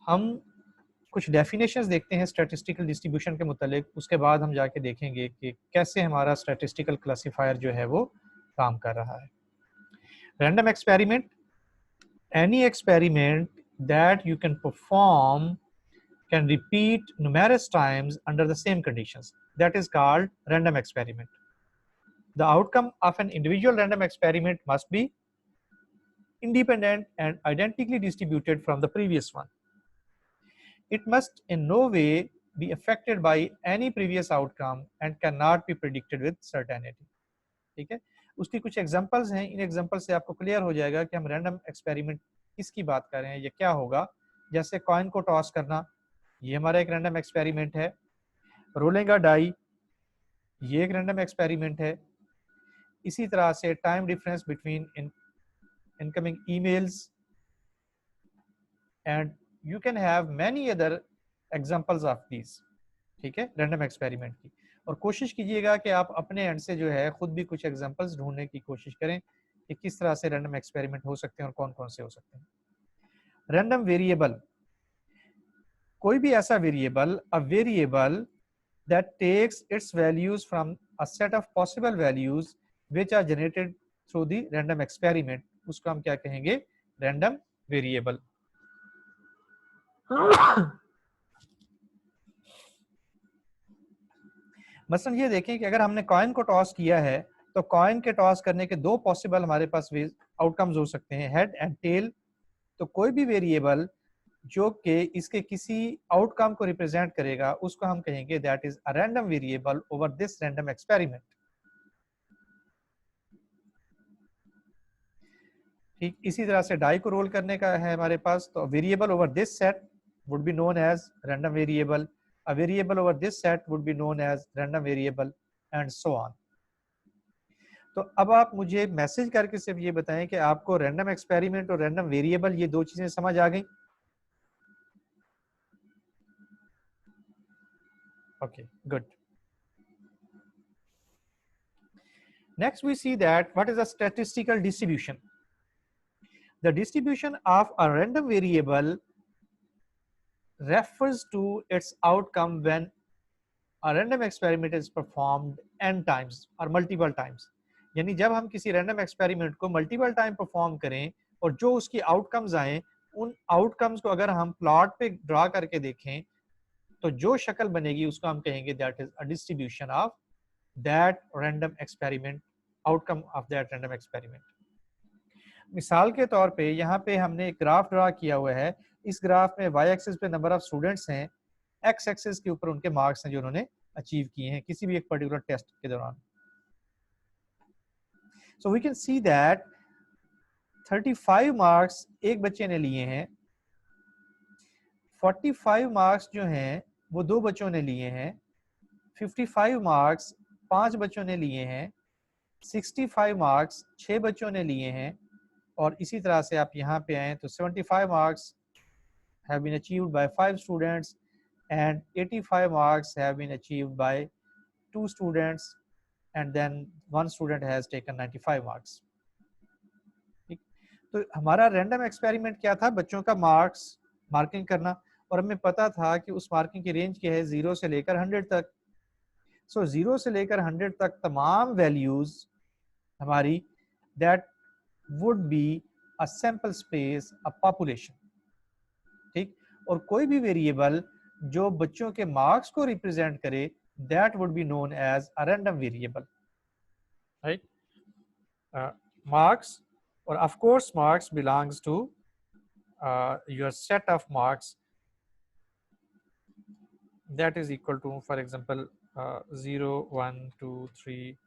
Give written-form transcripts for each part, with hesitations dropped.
हम कुछ डेफिनेशंस देखते हैं स्टैटिस्टिकल डिस्ट्रीब्यूशन के मुतालिक, उसके बाद हम जाके देखेंगे कि कैसे हमारा स्टैटिस्टिकल क्लासिफायर जो है वो काम कर रहा है। Random experiment, any experiment that you can perform can repeat numerous times under the same conditions. That is called random experiment. The outcome of an individual random experiment must be independent and identically distributed from the previous one. It must in no way be affected by any previous outcome and cannot be predicted with certainty. ठीक है, उसकी कुछ examples हैं, इन example से आपको clear हो जाएगा कि हम रैंडम एक्सपेरिमेंट किसकी बात कर रहे हैं, ये क्या होगा। जैसे कॉइन को टॉस करना, ये हमारा एक रैंडम एक्सपेरिमेंट है। रोलिंग अ डाई, ये एक रैंडम एक्सपेरिमेंट है। इसी तरह से time difference between incoming emails, and you can have many other examples of these. ठीक है, रैंडम एक्सपेरिमेंट की। और कोशिश कीजिएगा कि आप अपने एंड से जो है खुद भी कुछ एग्जांपल्स ढूंढने की कोशिश करें कि किस तरह से रैंडम एक्सपेरिमेंट हो सकते हैं और कौन कौन से हो सकते हैं। रैंडम वेरिएबल, कोई भी ऐसा variable, a variable that takes its values from a set of possible values which are generated through the random experiment, उसको हम क्या कहेंगे, random variable। मसलन ये देखें कि अगर हमने कॉइन को टॉस किया है तो कॉइन के टॉस करने के दो पॉसिबल हमारे पास आउटकम्स हो सकते हैं, हेड एंड टेल। तो कोई भी वेरिएबल जो कि इसके किसी आउटकम को रिप्रेजेंट करेगा उसको हम कहेंगे that is a random variable over this random experiment. ठीक इसी तरह से डाई को रोल करने का है हमारे पास, तो variable over this set would be known as random variable, a variable over this set would be known as random variable, and so on. तो अब आप मुझे मैसेज करके सिर्फ ये बताएं कि आपको रैंडम एक्सपेरिमेंट और रैंडम वेरिएबल ये दो चीजें समझ आ गई। Okay, good. Next we see that what is a statistical distribution. The distribution of a random variable refers to its outcome when a random experiment is performed n times or multiple times। यानी जब हम किसी random experiment को multiple time perform करें और जो उसकी outcomes आए, उन आउटकम्स को अगर हम प्लॉट पे ड्रा करके देखें तो जो शक्ल बनेगी उसको हम कहेंगे that is a distribution of that random experiment, outcome of that random experiment. मिसाल के तौर पे यहाँ पे हमने एक ग्राफ ड्रा किया हुआ है। इस ग्राफ में वाई एक्सिस पे नंबर ऑफ स्टूडेंट्स हैं, एक्स एक्सिस के ऊपर उनके मार्क्स हैं जो उन्होंने अचीव किए हैं किसी भी एक पर्टिकुलर टेस्ट के दौरान। So we can see that 35 marks एक बच्चे ने लिए हैं, 45 मार्क्स जो हैं वो दो बच्चों ने लिए हैं, 55 मार्क्स 5 बच्चों ने लिए हैं, 65 मार्क्स 6 बच्चों ने लिए हैं, और इसी तरह से आप यहाँ पे आए तो 75 marks have been achieved by 5 students and 85 marks have been achieved by 2 students, and then one student has taken 95 marks। ठीक, तो हमारा रैंडम एक्सपेरिमेंट क्या था, बच्चों का मार्किंग करना, और हमें पता था कि उस मार्किंग की रेंज क्या है 0 से लेकर 100 तक। सो 0 से लेकर 100 तक तमाम वैल्यूज हमारी that would be a sample space, a population. ठीक, और कोई भी वेरिएबल जो बच्चों के मार्क्स को रिप्रेजेंट करे that would be known as a random variable, right. Marks, और of course marks belongs to your set of marks that is equal to, for example, 0 1 2 3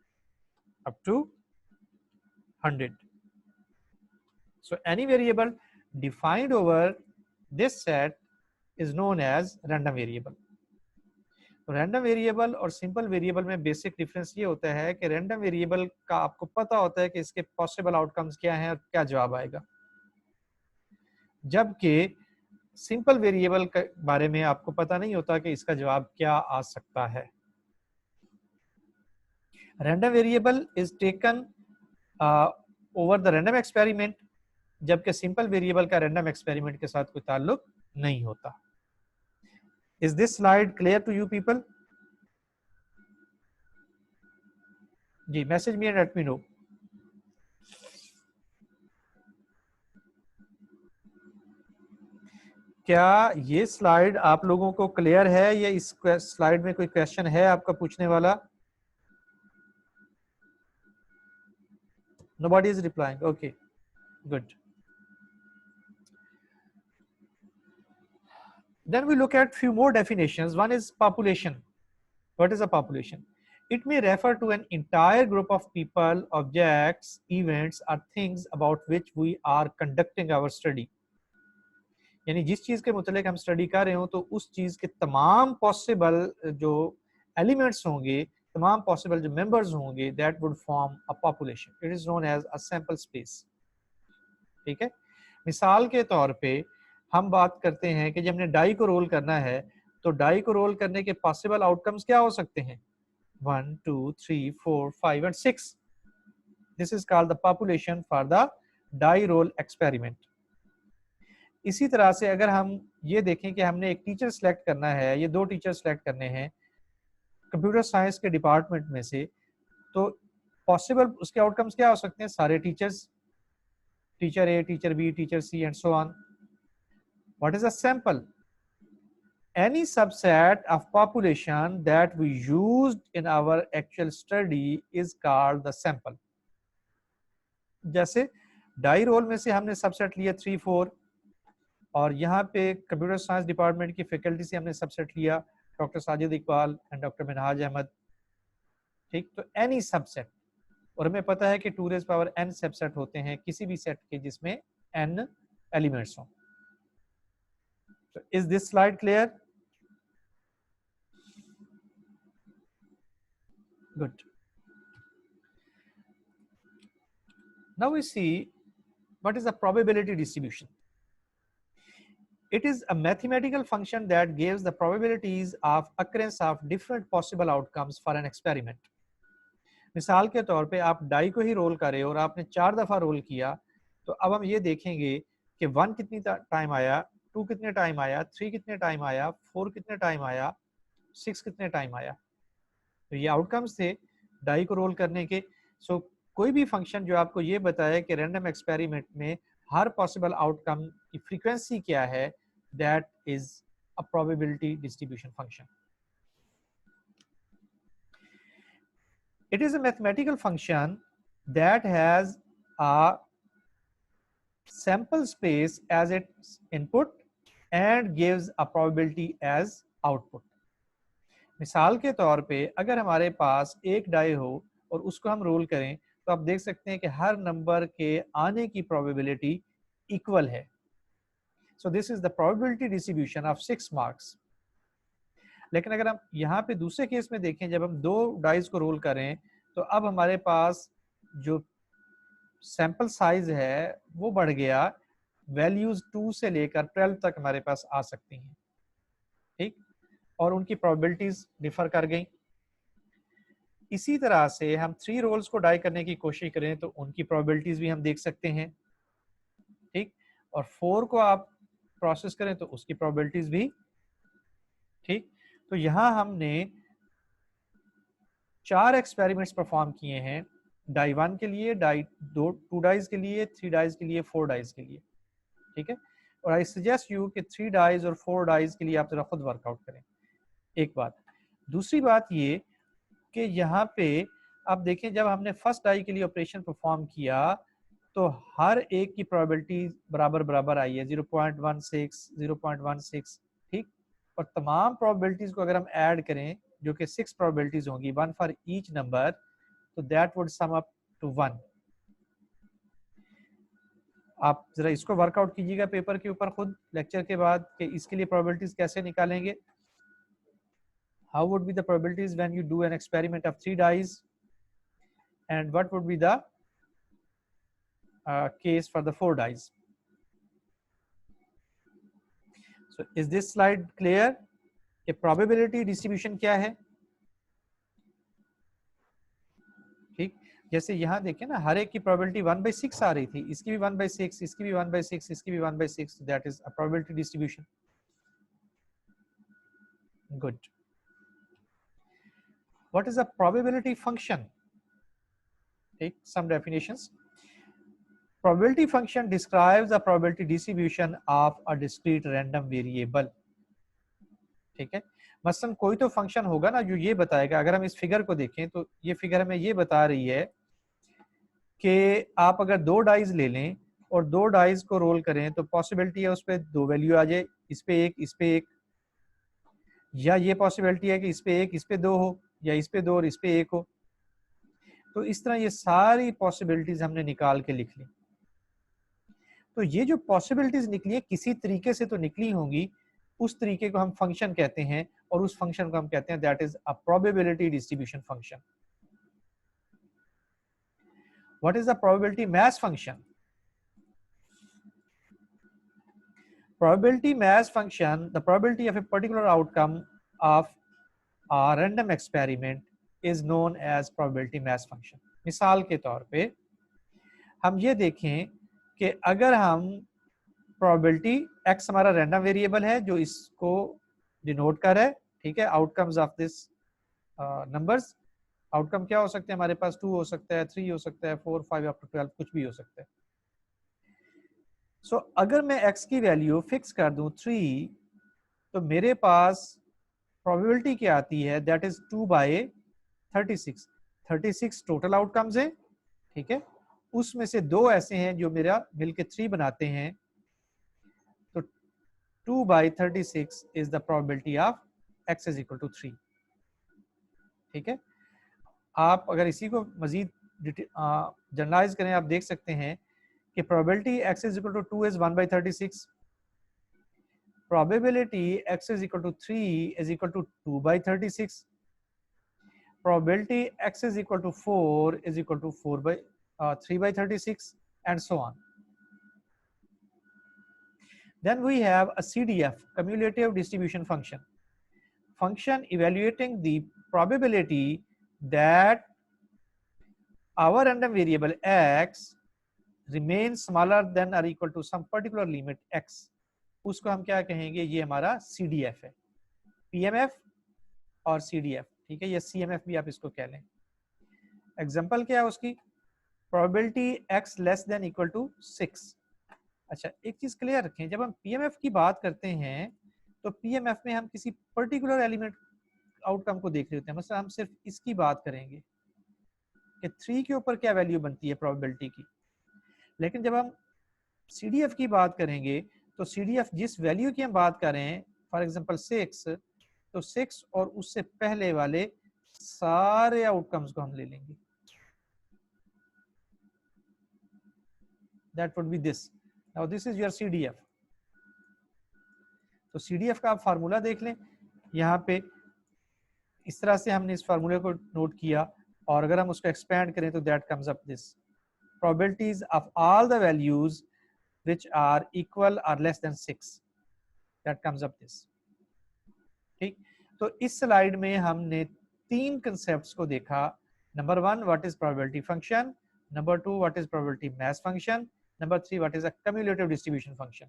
up to 100। so any variable defined over this set is known as random variable। Random variable और simple variable में basic difference ये होता है कि random variable का आपको पता होता है कि इसके पॉसिबल आउटकम्स क्या हैं और क्या जवाब आएगा, जबकि सिंपल वेरिएबल के बारे में आपको पता नहीं होता कि इसका जवाब क्या आ सकता है। Random variable is taken over the random experiment, जबकि सिंपल वेरिएबल का रैंडम एक्सपेरिमेंट के साथ कोई ताल्लुक नहीं होता। Is this slide clear to you people? जी, message me and let me know. क्या ये स्लाइड आप लोगों को क्लियर है या इस स्लाइड में कोई क्वेश्चन है आपका पूछने वाला? Nobody is replying. Okay, good. Then we look at few more definitions. One is population. What is a population? It may refer to an entire group of people, objects, events, or things about which we are conducting our study. यानी जिस चीज के मुतालिक हम study कर रहे हो तो उस चीज के तमाम पॉसिबल जो एलिमेंट्स होंगे, तमाम पॉसिबल जो मेंबर्स होंगे, that would form a population. It is known as a sample space. ठीक है, मिसाल के तौर पे हम बात करते हैं कि जब हमने डाई को रोल करना है तो डाई को रोल करने के पॉसिबल आउटकम्स क्या हो सकते हैं? 1 2 3 4 5 and 6। This is called the population for the die roll experiment. इसी तरह से अगर हम ये देखें कि हमने एक टीचर सेलेक्ट करना है, ये दो टीचर सेलेक्ट करने हैं कंप्यूटर साइंस के डिपार्टमेंट में से, तो पॉसिबल उसके आउटकम्स क्या हो सकते हैं? सारे teachers, teacher A, teacher B, teacher C and so on. What is a sample? Any subset of population that we used in our actual study is called the sample. जैसे die roll में से हमने subset लिया 3 4 और यहाँ पे computer science department की faculty से हमने सबसेट लिया doctor Sajid Iqbal and doctor Minhaj Ahmad. ठीक, तो एनी सबसेट, और हमें पता है कि 2 रेज़ पावर n सबसेट होते हैं किसी भी सेट के जिसमें n एलिमेंट्स हों। So is this slide clear? Good. Now we see what is the probability distribution. It is a mathematical function that gives the probabilities of occurrence of different possible outcomes for an experiment. मिसाल के तौर पे आप die को ही role करें और आपने 4 दफ़ा रोल किया, तो अब हम ये देखेंगे कि 1 कितनी टाइम आया, 2 कितने टाइम आया, 3 कितने टाइम आया, 4 कितने टाइम आया, 6 कितने टाइम आया। तो ये आउटकम्स थे डाई को रोल करने के। सो कोई भी फंक्शन जो आपको ये बताए कि रैंडम एक्सपेरिमेंट में हर पॉसिबल आउटकम की फ्रीक्वेंसी क्या है, that is a probability distribution function. It is a mathematical function that has a sample space as its input and gives a probability as output. मिसाल के तौर पे अगर हमारे पास एक डाई हो और उसको हम रोल करें तो आप देख सकते हैं कि हर नंबर के आने की प्रोबेबिलिटी इक्वल है। So this is the probability distribution of 6 marks. लेकिन अगर हम यहाँ पे दूसरे केस में देखें, जब हम दो डाइज को रोल करें तो अब हमारे पास जो सैंपल साइज है वो बढ़ गया, वैल्यूज 2 से लेकर 12 तक हमारे पास आ सकती हैं। ठीक, और उनकी प्रोबेबिलिटीज डिफर कर गई। इसी तरह से हम 3 रोल्स को डाई करने की कोशिश करें तो उनकी प्रोबेबिलिटीज भी हम देख सकते हैं। ठीक, और 4 को आप प्रोसेस करें तो उसकी प्रोबेबिलिटीज भी। ठीक, तो यहाँ हमने 4 एक्सपेरिमेंट्स परफॉर्म किए हैं, डाई 1 के लिए, डाई 2 डाइज के लिए, 3 डाइज के लिए, 4 डाइज के लिए। ठीक है, और आई सजेस्ट यू कि 3 डाइज और 4 डाइज के लिए आप जरा खुद वर्कआउट करें। एक बात। दूसरी बात ये कि यहाँ पे आप देखें, जब हमने फर्स्ट डाई के लिए ऑपरेशन परफॉर्म किया तो हर एक की प्रोबेबिलिटी बराबर बराबर आई है, 0.16 0.16। ठीक, और तमाम प्रोबेबिलिटीज को अगर हम ऐड करें जो कि 6 प्रोबेबिलिटीज होंगी, 1 फॉर ईच नंबर, तो that would sum up to 1। आप जरा इसको वर्कआउट कीजिएगा पेपर के ऊपर खुद लेक्चर के बाद कि इसके लिए प्रोबेबिलिटीज कैसे निकालेंगे। How would be the probabilities when you do an experiment of 3 dies, and what would be the case for the 4 dies? So is this slide clear? कि probability distribution क्या है? ठीक, जैसे यहाँ देखिए ना, हर एक की प्रोबेबिलिटी 1/6 आ रही थी, इसकी भी 1/6, इसकी भी 1/6, इसकी भी 1/6, that is a probability distribution. Good. What is a probability function? Take some definitions. Probability function describes the probability distribution of a discrete random variable। ठीक है, मसलन कोई तो फंक्शन होगा ना जो ये बताएगा, अगर हम इस फिगर को देखें तो ये फिगर हमें ये बता रही है कि आप अगर दो डाइज ले लें और दो डाइज को रोल करें तो पॉसिबिलिटी है उस पर दो वैल्यू आ जाए, इस पे एक, इस पे एक, या ये पॉसिबिलिटी है कि इस पे एक, इस पे दो हो, या इस पे दो और इस पे एक हो। तो इस तरह ये सारी पॉसिबिलिटीज हमने निकाल के लिख ली। तो ये जो पॉसिबिलिटीज निकली है किसी तरीके से तो निकली होंगी, उस तरीके को हम फंक्शन कहते हैं, और उस फंक्शन को हम कहते हैं that is a probability distribution function. What is the probability mass function? Probability mass function, the probability of a particular outcome of a random experiment is known as probability mass function। मिसाल के तौर पे हम ये देखें कि अगर हम प्रोबेबिलिटी x हमारा रैंडम वेरिएबल है जो इसको डिनोट कर है, ठीक है, outcomes of this numbers. Outcome क्या हो सकते हैं हमारे पास? 2 हो सकता है, 3 हो सकता है, 4, 5 अप टू 12, कुछ भी हो सकता है। सो अगर मैं x की वैल्यू फिक्स कर दूं 3, तो मेरे पास प्रोबेबिलिटी क्या आती है? That is 2/36। 36 टोटल आउटकम्स है, ठीक है, उसमें से दो ऐसे हैं जो मेरा मिलके 3 बनाते हैं, तो 2/36 is the probability of x is equal to 3। ठीक है, आप अगर इसी को मजीद जनरलाइज करें, आप देख सकते हैं कि probability x is equal to 2 is 1/36, probability x is equal to 3 is equal to 2/36, probability x is equal to 4 is equal to 3/36, and so on. Then we have a CDF, cumulative distribution function, function evaluating the probability that our random variable x remains smaller than or equal to some particular limit x। उसको हम क्या कहेंगे? ये हमारा CDF है, PMF और CDF, ठीक है, या CMF भी आप इसको कह लें। एग्जाम्पल क्या है उसकी? Probability x less than equal to 6। अच्छा, एक चीज क्लियर रखें, जब हम PMF की बात करते हैं तो PMF में हम किसी पर्टिकुलर एलिमेंट आउटकम को देख रहे होते हैं, मतलब हम सिर्फ इसकी बात करेंगे कि 3 के ऊपर क्या वैल्यू बनती है प्रोबेबिलिटी की। लेकिन जब हम CDF की बात करेंगे तो CDF जिस वैल्यू की हम बात कर रहे हैं, फॉर एग्जांपल 6, तो 6 और उससे पहले वाले सारे आउटकम्स को हम ले लेंगे, that would be this। now this is your CDF। तो CDF का आप फार्मूला देख लें, यहाँ पे इस तरह से हमने इस फार्मूले को नोट किया, और अगर हम उसको एक्सपेंड करें तो that comes up this, probabilities of all the values which are equal or less than 6, that comes up this। ठीक, तो इस स्लाइड में हमने 3 कंसेप्ट्स को देखा। Number 1, what is probability function, number 2, what is probability mass function, number 3, what is a cumulative distribution function.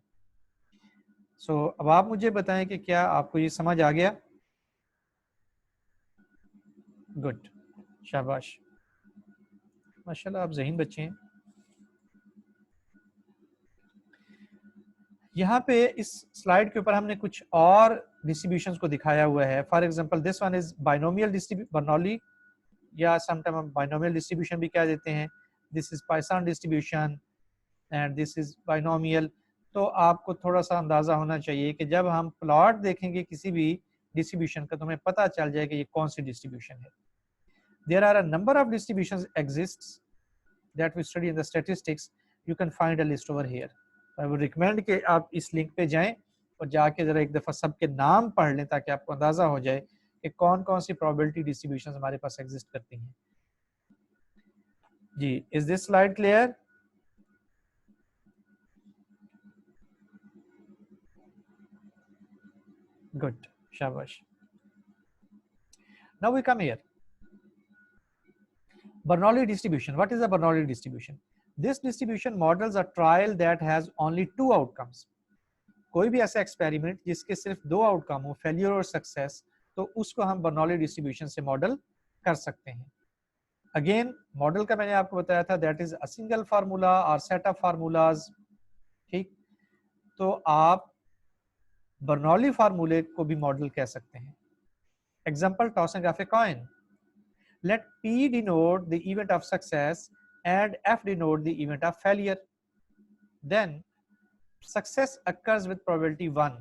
So अब आप मुझे बताएं कि क्या आपको ये समझ आ गया? गुड, शाबाश, माशाल्लाह, आप ज़हीन बच्चे हैं। यहाँ पे इस स्लाइड के ऊपर हमने कुछ और डिस्ट्रीब्यूशंस को दिखाया हुआ है। For example this one is binomial Bernoulli, या समटाइम हम बाइनोमियल डिस्ट्रीब्यूशन भी कह देते हैं। This is Poisson distribution and this is binomial. तो आपको थोड़ा सा अंदाजा होना चाहिए कि जब हम प्लॉट देखेंगे किसी भी डिस्ट्रीब्यूशन का तो हमें पता चल जाए कि ये कौन सी डिस्ट्रीब्यूशन है। There are a number of distributions exists that we study in the statistics, you can find a list over here. I would recommend कि आप इस लिंक पे जाएं और जाके जरा एक दफ़ा सबके नाम पढ़ लें ताकि आपको अंदाज़ा हो जाए कि कौन कौन सी प्रोबेबिलिटी डिस्ट्रीब्यूशन हमारे पास एग्जिस्ट करती हैं। जी, is this slide clear? Good, शाबाश। Now we come here. Bernoulli distribution. What is a Bernoulli distribution? This distribution models a trial that has only two outcomes. कोई भी ऐसा एक्सपेरिमेंट जिसके सिर्फ दो आउटकम हो, फेलियर और सक्सेस, तो उसको हम बर्नौली डिस्ट्रीब्यूशन से मॉडल कर सकते हैं. अगेन मॉडल का मैंने आपको बताया था, that is a single formula और सेट ऑफ फार्मूलाज. ठीक, तो आप बर्नौली फार्मूले को भी मॉडल कह सकते हैं. Example, tossing of a coin. Let P denote the event of success and F denote the event of failure. Then success occurs with probability 1.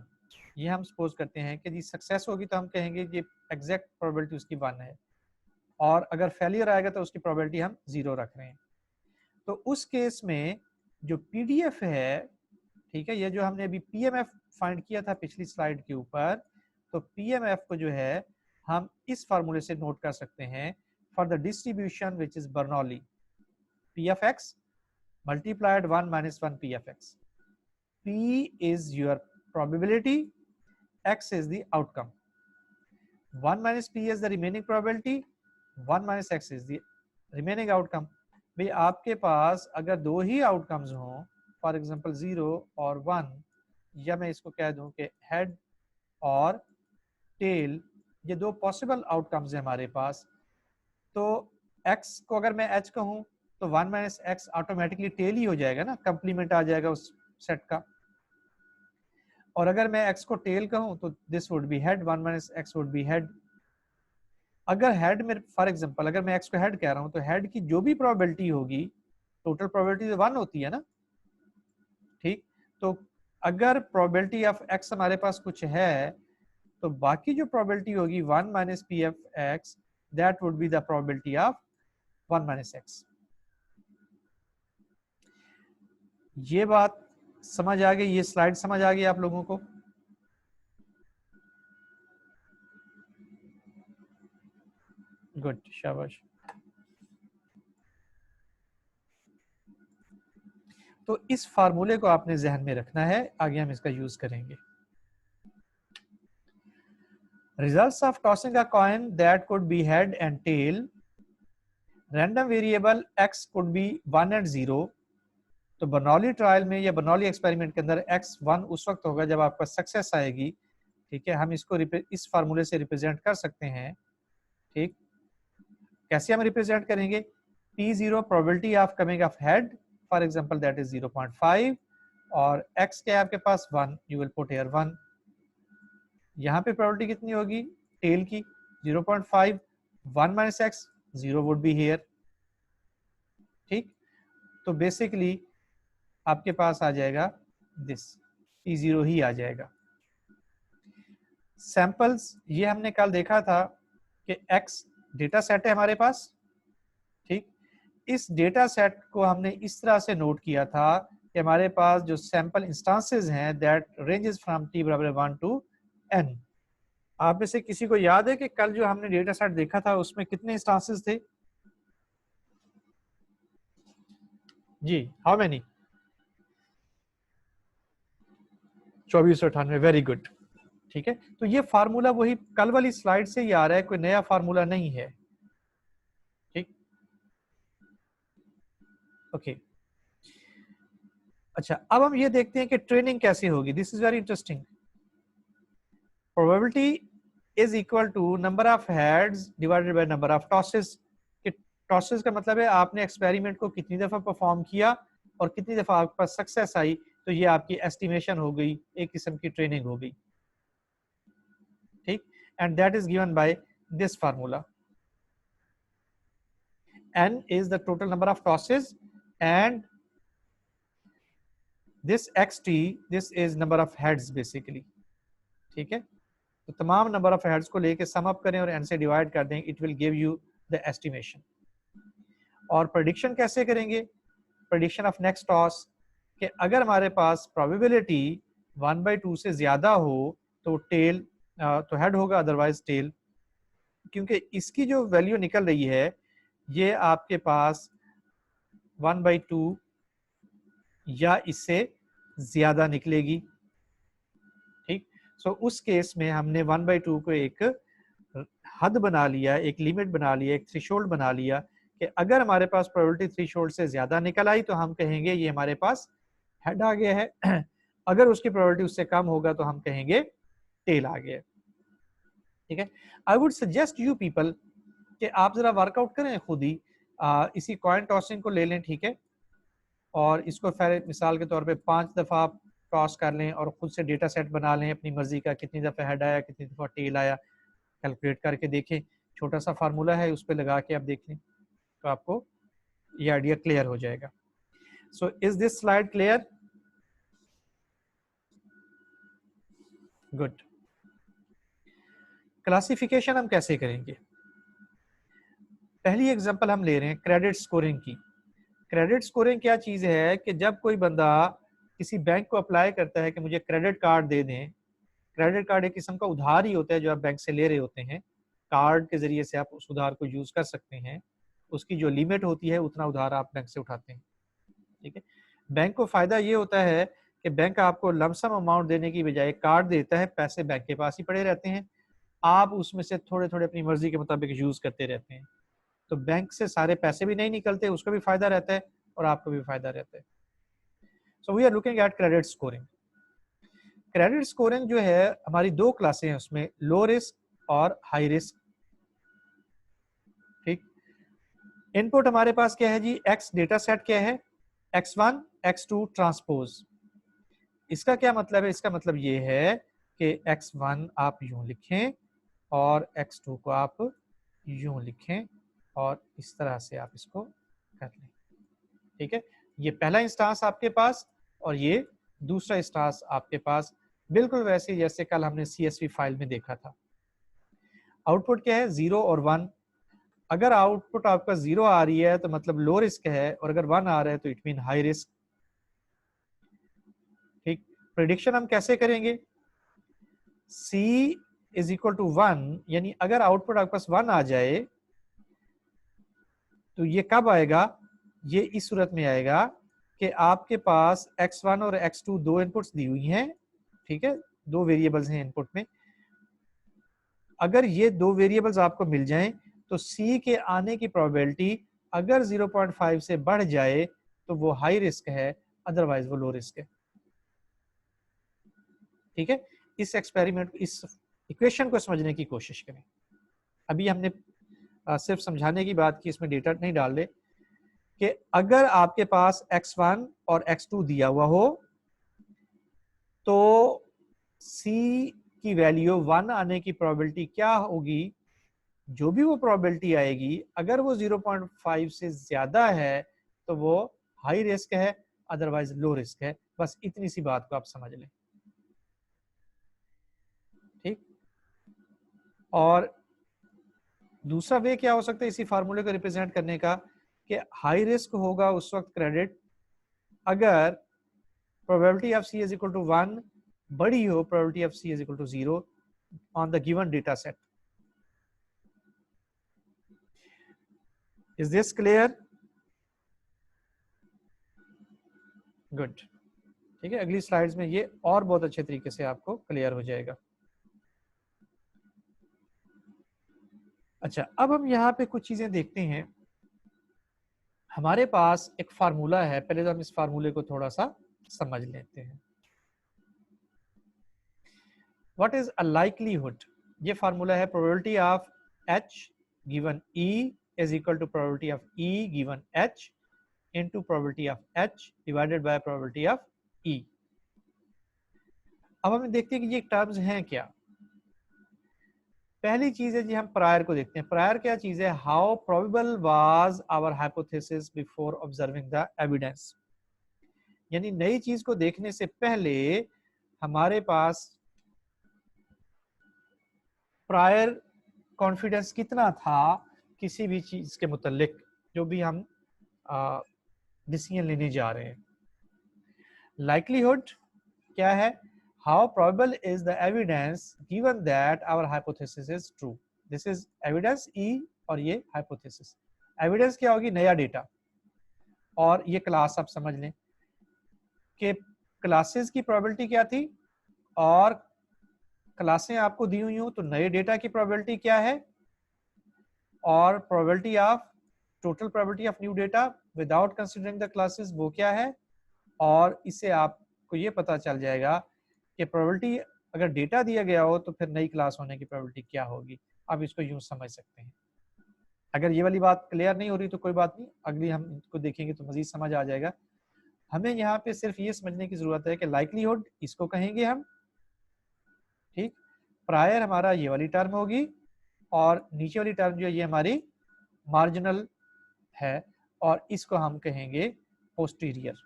ये हम सपोज करते हैं कि जी सक्सेस होगी तो हम कहेंगे कि एग्जैक्ट प्रोबेबिलिटी उसकी 1 है, और अगर फेलियर आएगा तो उसकी प्रोबेबिलिटी हम 0 रख रहे हैं. तो उस केस में जो पीडीएफ है, ठीक है, ये जो हमने अभी पीएमएफ फाइंड किया था पिछली स्लाइड के ऊपर, तो पीएमएफ को जो है हम इस फार्मूले से नोट कर सकते हैं. For the distribution which is Bernoulli, P of x multiplied 1 minus 1 P of x. P is your probability, x is the outcome. 1 minus P is the remaining probability, 1 minus x is the remaining outcome. भाई आपके पास अगर दो ही outcomes हों, for example 0 और 1, या मैं इसको कह दूं कि हेड और टेल, ये दो पॉसिबल आउटकम्स हैं हमारे पास, तो x को अगर मैं h कहूं तो 1 माइनस एक्स ऑटोमेटिकली टेल ही हो जाएगा ना, कंप्लीमेंट आ जाएगा उस सेट का. और अगर मैं x को टेल कहूं तो this would be head, 1 minus x would be head. अगर हेड में, फॉर एग्जांपल अगर मैं x को हेड कह रहा हूं तो हेड की जो भी प्रोबेबिलिटी होगी, टोटल प्रोबेबिलिटी तो 1 होती है ना. ठीक, तो अगर प्रोबेबिलिटी ऑफ x हमारे पास कुछ है, तो बाकी जो प्रोबेबिलिटी होगी 1 minus P F x, that would be the probability of 1 minus x. ये बात समझ आ गई, ये स्लाइड समझ आ गई आप लोगों को? गुड, शाबाश. तो इस फार्मूले को आपने जहन में रखना है, आगे हम इसका यूज करेंगे. Results of tossing a coin that could be head and tail. Random variable x could be 1 and 0. तो बर्नौली ट्रायल में या बर्नौली एक्सपेरिमेंट के अंदर x1 उस वक्त होगा जब आपका सक्सेस आएगी. ठीक है, हम इसको इस फार्मूले से रिप्रेजेंट कर सकते हैं. ठीक, कैसे हम रिप्रेजेंट करेंगे? P0 probability of coming of head, for example that is 0.5, और x के आपके पास 1, यू विल पुट हियर 1. यहाँ पे प्रोबेबिलिटी कितनी होगी टेल की? 0.5, 1 minus x, 0 would be here. ठीक, तो बेसिकली आपके पास आ जाएगा दिस, P0 ही आ जाएगा. सैंपल्स, ये हमने कल देखा था कि x डेटा सेट है हमारे पास. ठीक, इस डेटा सेट को हमने इस तरह से नोट किया था कि हमारे पास जो सैंपल इंस्टांसेस हैं दैट रेंजेस फ्रॉम t बराबर 1 टू n. आप में से किसी को याद है कि कल जो हमने डेटा सेट देखा था उसमें कितने इंस्टांसेस थे? जी, हाउ मेनी? 2498. Very good. ठीक है, तो ये फार्मूला वही कल वाली स्लाइड से ही आ रहा है, कोई नया फार्मूला नहीं है. ठीक, ओके. अच्छा, अब हम ये देखते हैं कि ट्रेनिंग कैसे होगी. This is very interesting. Probability is equal to number of heads divided by number of tosses. Tosses का मतलब है आपने एक्सपेरिमेंट को कितनी दफा परफॉर्म किया और कितनी दफा आपके पास सक्सेस आई, तो ये आपकी एस्टिमेशन हो गई, एक किस्म की ट्रेनिंग हो गई. ठीक, and that is given by this formula. n is the total number of tosses and this xt, this is number of heads basically. ठीक है, तो तमाम नंबर ऑफ हेड्स को लेके सम अप करें और n से डिवाइड कर दें, it will give you the estimation. और प्रेडिक्शन कैसे करेंगे? प्रेडिक्शन ऑफ नेक्स्ट टॉस, कि अगर हमारे पास प्रोबेबिलिटी 1/2 से ज्यादा हो तो टेल, तो हेड होगा, अदरवाइज टेल. क्योंकि इसकी जो वैल्यू निकल रही है ये आपके पास 1/2 या इससे ज्यादा निकलेगी. ठीक, सो उस केस में हमने 1/2 को एक हद बना लिया, एक लिमिट बना लिया, एक थ्रेशोल्ड बना लिया कि अगर हमारे पास प्रोबेबिलिटी थ्रेशोल्ड से ज्यादा निकल आई तो हम कहेंगे ये हमारे पास हेड आ गया है अगर उसकी प्रोबेबिलिटी उससे कम होगा तो हम कहेंगे टेल आ गया। ठीक है, I would suggest you people कि आप जरा वर्कआउट करें खुद ही, इसी कॉइन टॉसिंग को ले लें, ठीक है, और इसको फिर मिसाल के तौर पे 5 दफ़ा आप टॉस कर लें और खुद से डेटा सेट बना लें अपनी मर्जी का, कितनी दफ़ा हेड आया कितनी दफ़ा टेल आया, कैलकुलेट करके देखें। छोटा सा फार्मूला है, उस पर लगा के आप देख लें तो आपको ये आइडिया क्लियर हो जाएगा। So is this slide clear? Good. Classification हम कैसे करेंगे? पहली एग्जांपल हम ले रहे हैं क्रेडिट स्कोरिंग की। क्रेडिट स्कोरिंग क्या चीज़ है कि जब कोई बंदा किसी बैंक को अप्लाई करता है कि मुझे क्रेडिट कार्ड दे दें, क्रेडिट कार्ड एक किस्म का उधार ही होता है जो आप बैंक से ले रहे होते हैं, कार्ड के जरिए से आप उस उधार को यूज कर सकते हैं, उसकी जो लिमिट होती है उतना उधार आप बैंक से उठाते हैं। ठीक है, बैंक को फायदा ये होता है कि बैंक आपको लमसम अमाउंट देने की बजाय कार्ड देता है, पैसे बैंक के पास ही पड़े रहते हैं, आप उसमें से थोड़े थोड़े अपनी मर्जी के मुताबिक यूज करते रहते हैं, तो बैंक से सारे पैसे भी नहीं निकलते, उसको भी फायदा रहता है और आपको भी फायदा रहता है। So we are looking at credit scoring. Credit scoring जो है हमारी दो क्लासें हैं उसमें, लो रिस्क और हाई रिस्क। ठीक, इनपुट हमारे पास क्या है जी, एक्स डेटा सेट क्या है, x1 x2 ट्रांसपोज। इसका क्या मतलब है? इसका मतलब ये है कि x1 आप यूं लिखें और x2 को आप यूं लिखें और इस तरह से आप इसको कर लें। ठीक है, ये पहला इंस्टांस आपके पास और ये दूसरा इंस्टांस आपके पास, बिल्कुल वैसे जैसे कल हमने CSV फाइल में देखा था। आउटपुट क्या है, 0 और 1। अगर आउटपुट आपका 0 आ रही है तो मतलब लो रिस्क है, और अगर 1 आ रहा है तो इट मीन हाई रिस्क। ठीक, प्रिडिक्शन हम कैसे करेंगे, C इज इक्वल टू 1, यानी अगर आउटपुट आपके पास 1 आ जाए तो ये कब आएगा, ये इस सूरत में आएगा कि आपके पास x1 और x2 दो इनपुट्स दी हुई हैं, ठीक है, दो वेरिएबल्स हैं इनपुट में। अगर ये दो वेरिएबल्स आपको मिल जाएं तो C के आने की प्रोबेबिलिटी अगर 0.5 से बढ़ जाए तो वो हाई रिस्क है, अदरवाइज वो लो रिस्क है। ठीक है, इस एक्सपेरिमेंट, इस इक्वेशन को समझने की कोशिश करें। अभी हमने सिर्फ समझाने की बात की, इसमें डेटा नहीं डाल रहे, कि अगर आपके पास x1 और x2 दिया हुआ हो तो C की वैल्यू 1 आने की प्रोबेबिलिटी क्या होगी, जो भी वो प्रोबेबिलिटी आएगी अगर वो 0.5 से ज्यादा है तो वो हाई रिस्क है, अदरवाइज लो रिस्क है। बस इतनी सी बात को आप समझ लें। ठीक, और दूसरा वे क्या हो सकता है इसी फार्मूले को रिप्रेजेंट करने का, कि हाई रिस्क होगा उस वक्त क्रेडिट अगर probability of C is equal to 1 बड़ी हो probability of C is equal to 0 on the given data set. Is this clear? Good. ठीक है, अगली स्लाइड्स में ये और बहुत अच्छे तरीके से आपको क्लियर हो जाएगा। अच्छा, अब हम यहाँ पे कुछ चीजें देखते हैं। हमारे पास एक फार्मूला है, पहले तो हम इस फार्मूले को थोड़ा सा समझ लेते हैं। What is a likelihood? ये फार्मूला है probability of H given E is equal to probability of E given H into probability of H divided by probability of E। अब हम देखते हैं कि ये टर्म्स हैं क्या। पहली चीज है जी, हम प्रायर को देखते हैं। प्रायर क्या चीज है, how probable was our hypothesis before observing the evidence. यानी नई चीज को देखने से पहले हमारे पास प्रायर कॉन्फिडेंस कितना था किसी भी चीज के मुतालिक, जो भी हम डिसीजन लेने जा रहे हैं। लाइकलीहुड क्या है, how probable is the evidence given that our hypothesis is true. This is evidence E और ये हाइपोथेसिस। एविडेंस क्या होगी, नया डेटा, और ये क्लास आप समझ लें कि क्लासेस की प्रोबेबिलिटी क्या थी, और क्लासें आपको दी हुई हूं तो नए डेटा की प्रोबेबिलिटी क्या है, और probability of total probability of new data without considering the classes वो क्या है, और इससे आपको ये पता चल जाएगा कि प्रोबेबिलिटी अगर डेटा दिया गया हो तो फिर नई क्लास होने की प्रोबेबिलिटी क्या होगी। आप इसको यूं समझ सकते हैं। अगर ये वाली बात क्लियर नहीं हो रही तो कोई बात नहीं, अगली हम इनको देखेंगे तो मजीद समझ आ जाएगा। हमें यहाँ पे सिर्फ ये समझने की जरूरत है कि लाइकलीहुड इसको कहेंगे हम, ठीक, प्रायर हमारा ये वाली टर्म होगी, और नीचे वाली टर्म जो है ये हमारी मार्जिनल है, और इसको हम कहेंगे पोस्टीरियर।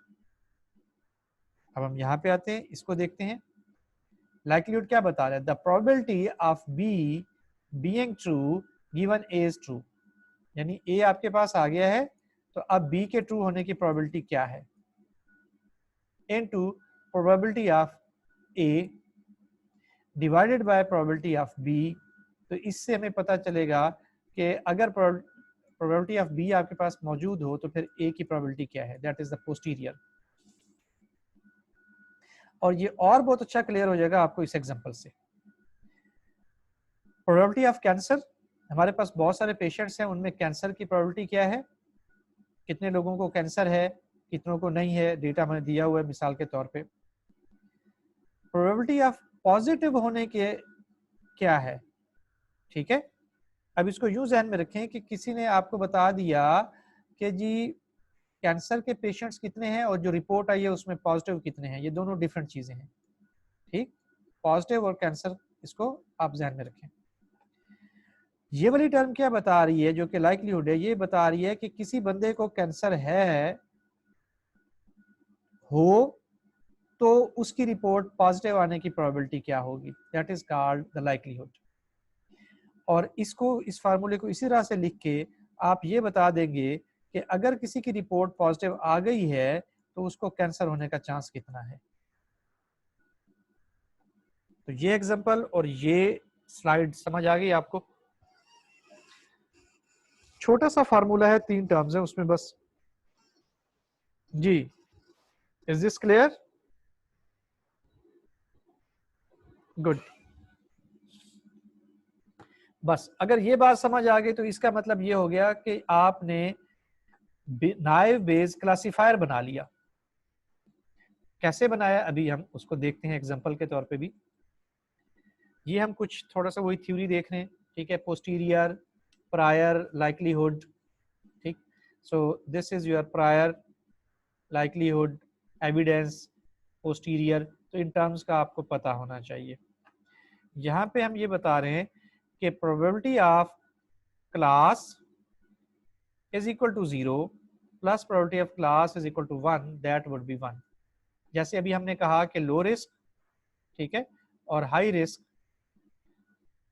अब हम यहाँ पे आते हैं, इसको देखते हैं। लाइकलीहुड क्या बता रहा है, the probability of B being true given A is true, यानी ए आपके पास आ गया है तो अब बी के ट्रू होने की प्रोबेबिलिटी क्या है, into probability of A divided by probability of B. तो इससे हमें पता चलेगा कि अगर प्रोबेबिलिटी ऑफ बी आपके पास मौजूद हो तो फिर ए की प्रोबेबिलिटी क्या है, दैट इज द पोस्टीरियर। और ये और बहुत अच्छा क्लियर हो जाएगा आपको इस एग्जांपल से। प्रोबेबिलिटी ऑफ कैंसर, हमारे पास बहुत सारे पेशेंट्स हैं, उनमें कैंसर की प्रोबेबिलिटी क्या है, कितने लोगों को कैंसर है, कितनों को नहीं है, डेटा हमें दिया हुआ है मिसाल के तौर पे। प्रोबेबिलिटी ऑफ पॉजिटिव होने के क्या है, ठीक है। अब इसको यूं ध्यान में रखें कि किसी ने आपको बता दिया कि जी कैंसर के पेशेंट्स कितने हैं और जो रिपोर्ट आई है उसमें पॉजिटिव कितने हैं, ये दोनों डिफरेंट चीजें हैं, ठीक। पॉजिटिव और कैंसर, इसको आप ध्यान में रखें। ये वाली टर्म क्या बता रही है, जो कि लाइकलीहुड है, ये बता रही है कि किसी बंदे को कैंसर है हो तो उसकी रिपोर्ट पॉजिटिव आने की प्रोबेबिलिटी क्या होगी, that is called the likelihood. और इसको, इस फार्मूले को इसी तरह से लिख के आप ये बता देंगे कि अगर किसी की रिपोर्ट पॉजिटिव आ गई है तो उसको कैंसर होने का चांस कितना है। तो ये एग्जांपल और ये स्लाइड समझ आ गई आपको। छोटा सा फार्मूला है, 3 टर्म्स है उसमें बस। जी, इज दिस क्लियर? गुड। बस अगर ये बात समझ आ गई तो इसका मतलब ये हो गया कि आपने नाइव बेस क्लासिफायर बना लिया। कैसे बनाया अभी हम उसको देखते हैं एग्जांपल के तौर पे भी। ये हम कुछ थोड़ा सा वही थ्योरी देख रहे हैं, ठीक है, पोस्टीरियर, प्रायर, लाइकलीहुड, ठीक। So this is your prior, likelihood, evidence, posterior. तो इन टर्म्स का आपको पता होना चाहिए। यहाँ पे हम ये बता रहे हैं कि probability of class is equal to 0 plus probability of class is equal to 1, that would be 1। जैसे अभी हमने कहा कि लो रिस्क, ठीक है, और हाई रिस्क,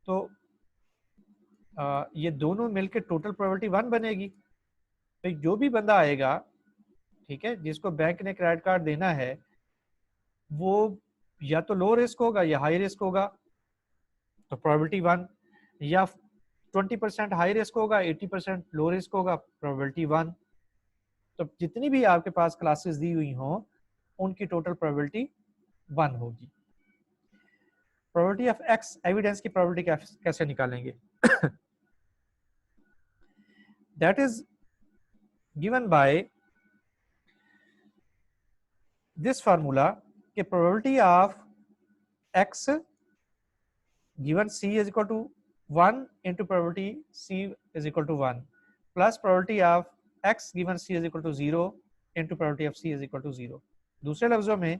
तो ये दोनों मिलकर टोटल प्रोबेबिलिटी 1 बनेगी। तो जो भी बंदा आएगा, ठीक है, जिसको बैंक ने क्रेडिट कार्ड देना है, वो या तो लो रिस्क होगा या हाई रिस्क होगा, तो प्रोबेबिलिटी 1, या 20% हाई रिस्क होगा, 80% लो रिस्क होगा, प्रोबेबिलिटी 1। तो जितनी भी आपके पास क्लासेस दी हुई हों उनकी टोटल प्रोबेबिलिटी 1 होगी। प्रोबेबिलिटी ऑफ एक्स, एविडेंस की प्रोबेबिलिटी कैसे निकालेंगे? That is given by this formula कि probability of x given c is equal to 1 into probability c is equal to 1 plus probability of x given c is equal to 0 into probability of c is equal to 0। दूसरे लफ्जों में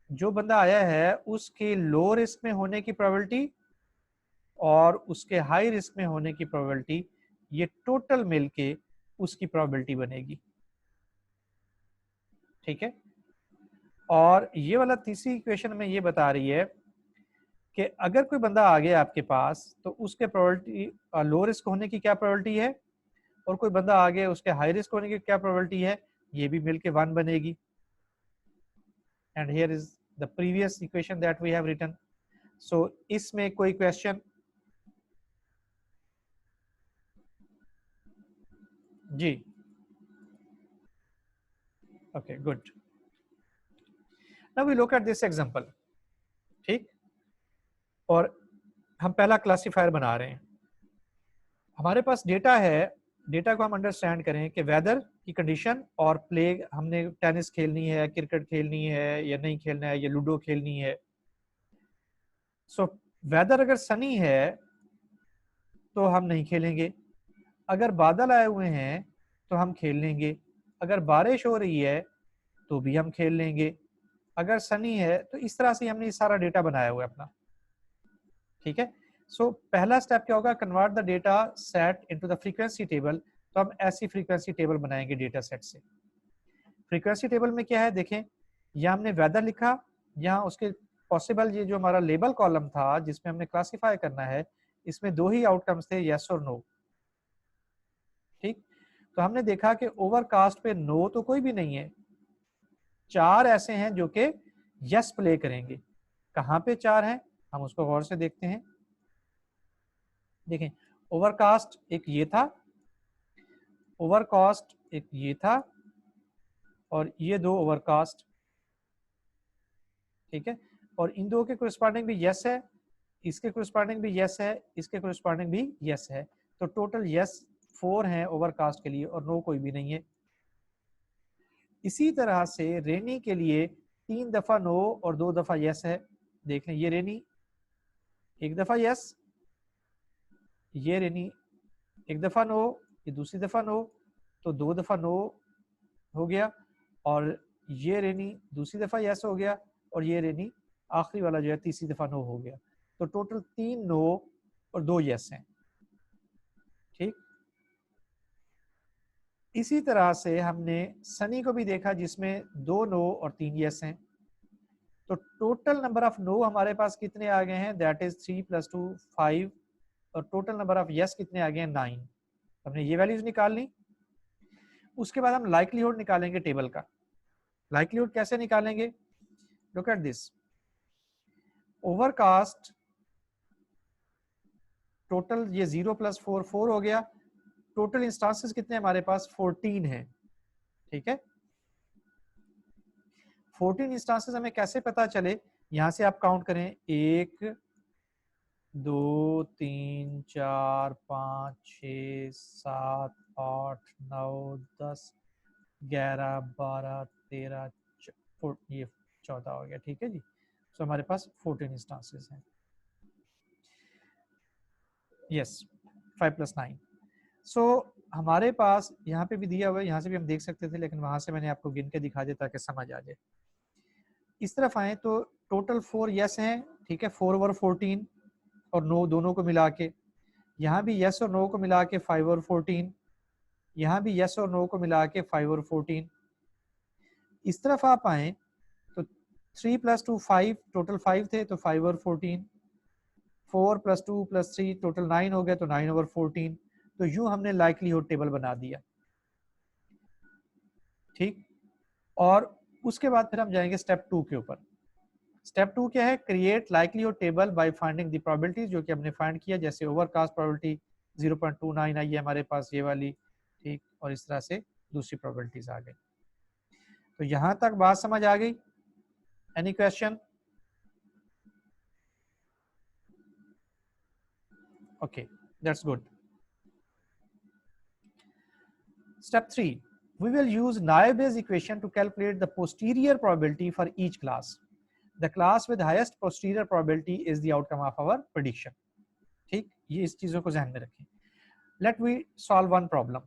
जो बंदा आया है उसके low risk में होने की प्रोबेबिलिटी और उसके हाई रिस्क में होने की प्रोबेबिलिटी, ये टोटल मिलके उसकी प्रोबेबिलिटी बनेगी, ठीक है। और ये वाला तीसरी इक्वेशन में ये बता रही है कि अगर कोई बंदा आ गया आपके पास तो उसके प्रोबेबिलिटी लो रिस्क होने की क्या प्रोबेबिलिटी है, और कोई बंदा आ गया उसके हाई रिस्क होने की क्या प्रोबेबिलिटी है, ये भी मिलके 1 बनेगी। And here is the previous equation that we have written. So इसमें कोई क्वेश्चन? जी, okay, good. Now we look at this example, ठीक। और हम पहला क्लासिफायर बना रहे हैं। हमारे पास डेटा है, डेटा को हम अंडरस्टैंड करें कि वेदर की कंडीशन और प्ले, हमने टेनिस खेलनी है, क्रिकेट खेलनी है या नहीं खेलना है, या लूडो खेलनी है। सो वेदर अगर सनी है तो हम नहीं खेलेंगे, अगर बादल आए हुए हैं तो हम खेल लेंगे, अगर बारिश हो रही है तो भी हम खेल लेंगे, अगर सनी है तो इस तरह से हमने ये सारा डेटा बनाया हुआ है अपना। ठीक है, सो पहला स्टेप क्या होगा, convert the data set into the frequency table. तो हम ऐसी फ्रीक्वेंसी टेबल बनाएंगे डेटा सेट से। फ्रीक्वेंसी टेबल में क्या है देखें, यहाँ हमने वेदर लिखा, यहाँ उसके पॉसिबल ये जो हमारा लेबल कॉलम था जिसमें हमने क्लासिफाई करना है, इसमें दो ही आउटकम्स थे, यस और नो। ठीक, तो हमने देखा कि ओवरकास्ट पे नो तो कोई भी नहीं है, चार ऐसे हैं जो कि यस प्ले करेंगे। कहाँ पे चार हैं हम उसको गौर से देखते हैं। देखें, ओवरकास्ट एक ये था, ओवरकास्ट एक ये था, और ये दो ओवरकास्ट। ठीक है, और इन दो के कोरिस्पॉन्डिंग भी यस है, इसके कोरिस्पॉन्डिंग भी यस है, इसके कोरिस्पॉन्डिंग भी यस है। तो टोटल यस 4 हैं ओवरकास्ट के लिए, और नो कोई भी नहीं है। इसी तरह से रेनी के लिए 3 दफा नो और 2 दफा यस है। देख लें, ये रेनी एक दफा यस, ये रेनी एक दफा नो, ये दूसरी दफा नो, तो 2 दफा नो हो गया, और ये रेनी दूसरी दफा यस हो गया, और ये रेनी आखिरी वाला जो है तीसरी दफा नो हो गया। तो टोटल 3 नो और 2 यस हैं। ठीक, इसी तरह से हमने सनी को भी देखा जिसमें 2 नो और 3 यस हैं। तो टोटल नंबर ऑफ नो हमारे पास कितने आ गए हैं, दैट इज 3 + 2 5, और टोटल नंबर ऑफ यस कितने आ गए हैं, 9। हमने ये वैल्यूज निकाल ली। उसके बाद हम लाइक्लीहुड निकालेंगे टेबल का। लाइक्लीहुड कैसे निकालेंगे, look at this, overcast total ये 0 + 4 4 हो गया, टोटल इंस्टांसेस कितने हमारे पास 14 हैं। ठीक है, 14 इंस्टांसेस हमें कैसे पता चले, यहां से आप काउंट करें, 1 2 3 4 5 6 7 8 9 10 11 12 13 ये 14 हो गया। ठीक है जी, सो हमारे पास 14 इंस्टांसेस हैं। यस, 5 + 9। सो हमारे पास यहाँ पे भी दिया हुआ है, यहाँ से भी हम देख सकते थे, लेकिन वहां से मैंने आपको गिन के दिखा दिया ताकि समझ आ जाए। इस तरफ आए तो टोटल 4 यस हैं। ठीक है, 4 ओवर 14 और नो दोनों को मिला के, यहाँ भी यस और नो को मिला के 5 ओवर 14, यहाँ भी यस और नो को मिला के 5 ओवर 14। इस तरफ आप आए तो 3 + 2 5, टोटल 5 थे तो 5 ओवर 14, 4 + 2 + 3 टोटल 9 हो गए तो 9 ओवर 14। तो यूं हमने लाइक्लीहुड टेबल बना दिया। ठीक, और उसके बाद फिर हम जाएंगे स्टेप 2 के ऊपर। स्टेप 2 क्या है, create likelihood table by finding the probabilities, जो कि हमने फाइंड किया, जैसे ओवरकास्ट प्रोबेबिलिटी 0.29 आई है हमारे पास, ये वाली। ठीक, और इस तरह से दूसरी प्रोबेबिलिटीज आ गई। तो यहां तक बात समझ आ गई, any question? Okay, that's good. Step 3, we will use Naive-Bayes equation to calculate the posterior probability for each class. The class with highest posterior probability is the outcome of our prediction. ठीक, ये इस चीजों को ध्यान में रखें। Let we solve one problem.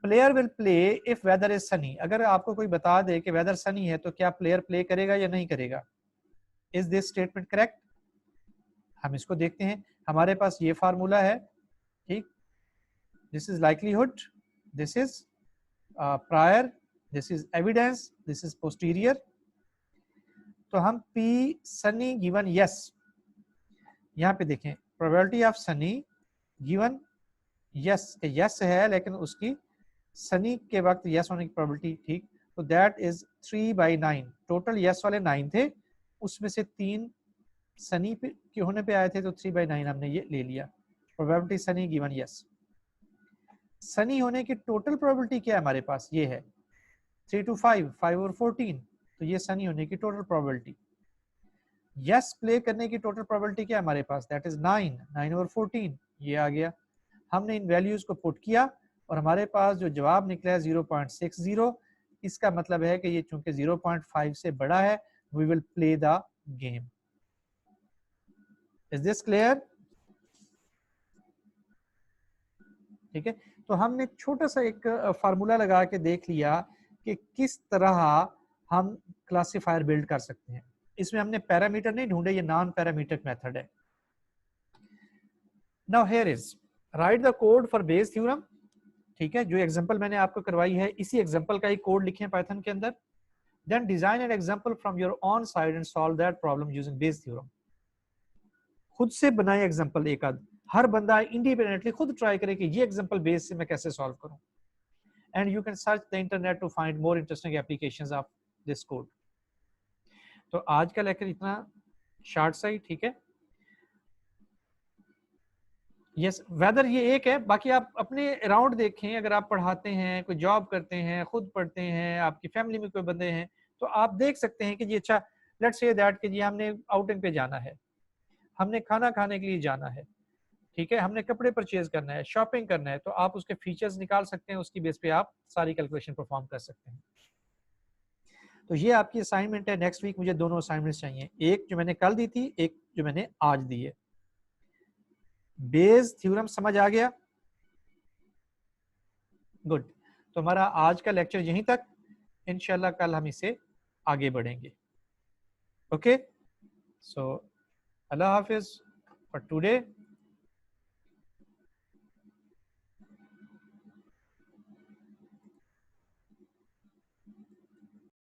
Player will play if weather is sunny. अगर आपको कोई बता दे कि weather sunny है तो क्या player play करेगा या नहीं करेगा? Is this statement correct? हम इसको देखते हैं। हमारे पास ये फार्मूला है। ठीक, this is likelihood, this is prior, this is evidence, this is posterior. तो हम P sunny given yes, यहाँ पे देखें probability of sunny given yes, yes है लेकिन उसकी सनी के वक्त यस होने की प्रोबेबिलिटी। ठीक, तो दैट इज 3/9। टोटल यस वाले 9 थे, उसमें से 3 सनी के होने पे आए थे, तो 3/9 हमने ये ले लिया। Probability Sunny given yes. Sunny होने की टोटल प्रोबेबिलिटी क्या है हमारे पास, ये है 3 to 5, 5 और 14, तो ये सनी होने की टोटल प्रोबेबिलिटी। यस प्ले करने की टोटल प्रोबेबिलिटी क्या है हमारे पास, दैट इज 9, 9 और 14, ये आ गया। हमने इन वैल्यूज को पुट किया और हमारे पास जो जवाब निकला है 0.60, इसका मतलब है कि ये चूंकि 0.5 से बड़ा है, we will play the game. Is this clear? ठीक है, तो हमने छोटा सा एक फार्मूला लगा के देख लिया कि किस तरह हम क्लासिफायर बिल्ड कर सकते हैं। इसमें हमने पैरामीटर नहीं ढूंढे, ये नॉन पैरामीट्रिक मेथड है। Now here is right the code for Bayes theorem. ठीक है, जो एग्जांपल मैंने आपको करवाई है इसी एग्जांपल का एक कोड लिखें पाइथन के अंदर। Then design an example from your own side and solve that problem using Bayes theorem. खुद से बनाए एग्जांपल, एक आध हर बंदा इंडिपेंडेंटली खुद ट्राई करे कि ये एग्जांपल बेस से मैं कैसे सॉल्व करूं। And you can search the internet to find more interesting applications of this code. तो आज का लेक्चर इतना शॉर्ट सा ही, ठीक है। यस, वेदर ये एक है, बाकी आप अपने अराउंड देखें, अगर आप पढ़ाते हैं, कोई जॉब करते हैं, खुद पढ़ते हैं, आपकी फैमिली में कोई बंदे हैं, तो आप देख सकते हैं कि जी अच्छा लेट्स से दैट कि जी हमने आउटिंग पे जाना है, हमने खाना खाने के लिए जाना है, ठीक है, हमने कपड़े परचेज करना है, शॉपिंग करना है, तो आप उसके फीचर्स निकाल सकते हैं, उसकी बेस पे आप सारी कैलकुलेशन परफॉर्म कर सकते हैं। तो ये आपकी असाइनमेंट है। नेक्स्ट वीक मुझे दोनों असाइनमेंट्स चाहिए, एक जो मैंने कल दी थी, एक जो मैंने आज दी है। बेस थ्योरम समझ आ गया? गुड। तो हमारा आज का लेक्चर यहीं तक, इंशाल्लाह कल हम इसे आगे बढ़ेंगे। Okay, so Allah Hafiz for today.